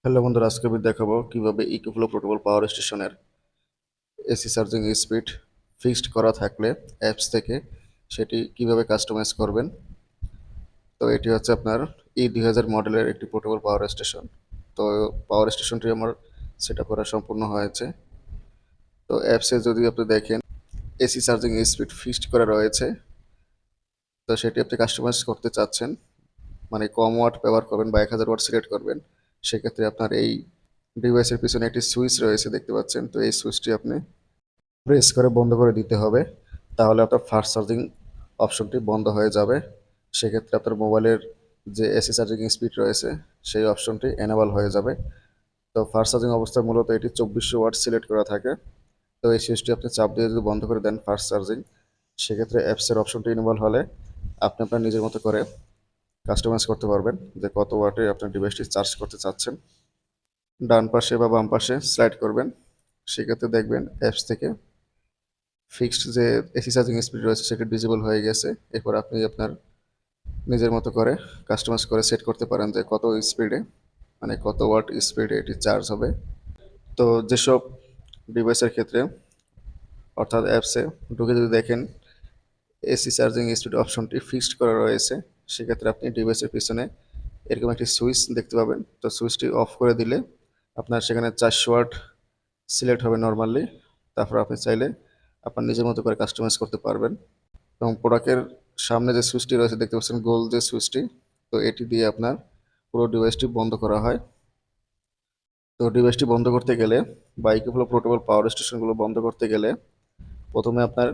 Hello বন্ধুরা, আজকে আমি দেখাবো কিভাবে ইকোফ্লো পোর্টেবল পাওয়ার স্টেশনের এসি চার্জিং স্পিড ফিক্সড করা থাকলে অ্যাপস থেকে সেটি কিভাবে কাস্টমাইজ করবেন। তো এটি হচ্ছে আপনার E2000 মডেলের একটি পোর্টেবল পাওয়ার স্টেশন। তো পাওয়ার স্টেশনটি আমার সেট আপ করা সম্পূর্ণ হয়েছে। তো অ্যাপসে যদি আপনি দেখেন এসি চার্জিং স্পিড ফিক্সড করা রয়েছে, তো সেটি আপনি কাস্টমাইজ করতে চাচ্ছেন, মানে কম ওয়াট ব্যবহার করবেন বা 1000 ওয়াট সিলেক্ট করবেন। সেক্ষেত্রে আপনার এই ডিভাইসের পিছনে একটি সুইচ রয়েছে, দেখতে পাচ্ছেন। তো এই সুইচটি আপনি প্রেস করে বন্ধ করে দিতে হবে, তাহলে আপনার ফাস্ট চার্জিং অপশনটি বন্ধ হয়ে যাবে। সেক্ষেত্রে আপনার মোবাইলের যে এসি চার্জিং স্পিড রয়েছে সেই অপশনটি এনেবল হয়ে যাবে। তো ফাস্ট চার্জিং অবস্থায় মূলত এটি 2400 ওয়াট সিলেক্ট করা থাকে। তো এই সুইচটি আপনি চাপ দিয়ে যদি বন্ধ করে দেন ফাস্ট চার্জিং, সেক্ষেত্রে অ্যাপসের অপশনটি এনেবল হলে আপনি আপনার নিজের মতো করে কাস্টমাইজ করতে পারবেন যে কত ওয়াটে আপনার ডিভাইসটি চার্জ করতে চাচ্ছেন। ডান পাশে বা বাম পাশে স্লাইড করবেন, সেক্ষেত্রে দেখবেন অ্যাপস থেকে ফিক্সড যে এসি চার্জিং স্পিড রয়েছে সেটি ডিজেবল হয়ে গেছে। এরপর আপনি আপনার নিজের মতো করে কাস্টমাইজ করে সেট করতে পারেন যে কত স্পিডে, মানে কত ওয়াট স্পিডে এটি চার্জ হবে। তো যেসব ডিভাইসের ক্ষেত্রে, অর্থাৎ অ্যাপসে ঢুকে যদি দেখেন এসি চার্জিং স্পিড অপশনটি ফিক্সড করা রয়েছে, সেক্ষেত্রে আপনি ডিভাইসের পিছনে এরকম একটি সুইচ দেখতে পাবেন। তো সুইচটি অফ করে দিলে আপনার সেখানে 400 ওয়াট সিলেক্ট হবে নর্মালি। তারপর আপনি চাইলে আপনার নিজের মতো করে কাস্টমাইজ করতে পারবেন। এবং প্রোডাক্টের সামনে যে সুইচটি রয়েছে, দেখতে পাচ্ছেন গোল যে সুইচটি, তো এটি দিয়ে আপনার পুরো ডিভাইসটি বন্ধ করা হয়। তো ডিভাইসটি বন্ধ করতে গেলে বা ইকোফ্লো পোর্টেবল পাওয়ার স্টেশনগুলো বন্ধ করতে গেলে প্রথমে আপনার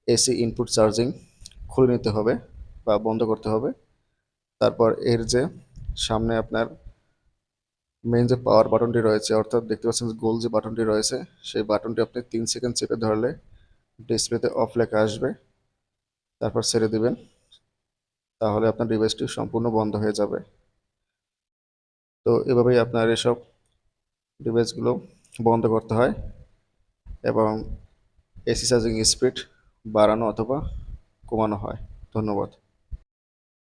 এসি ইনপুট চার্জিং খুলে নিতে হবে বা বন্ধ করতে হবে। তারপর এর যে সামনে আপনার মেইন যে পাওয়ার বাটনটি রয়েছে, অর্থাৎ দেখতে পাচ্ছেন গোল যে বাটনটি রয়েছে, সেই বাটনটি আপনি 3 সেকেন্ড চেপে ধরলে ডিসপ্লেতে অফ লেখা আসবে। তারপর ছেড়ে দিবেন, তাহলে আপনার ডিভাইসটি সম্পূর্ণ বন্ধ হয়ে যাবে। তো এভাবেই আপনার এসব ডিভাইসগুলো বন্ধ করতে হয় এবং এসি চার্জিং স্পিড বাড়ানো অথবা কমানো হয়। ধন্যবাদ।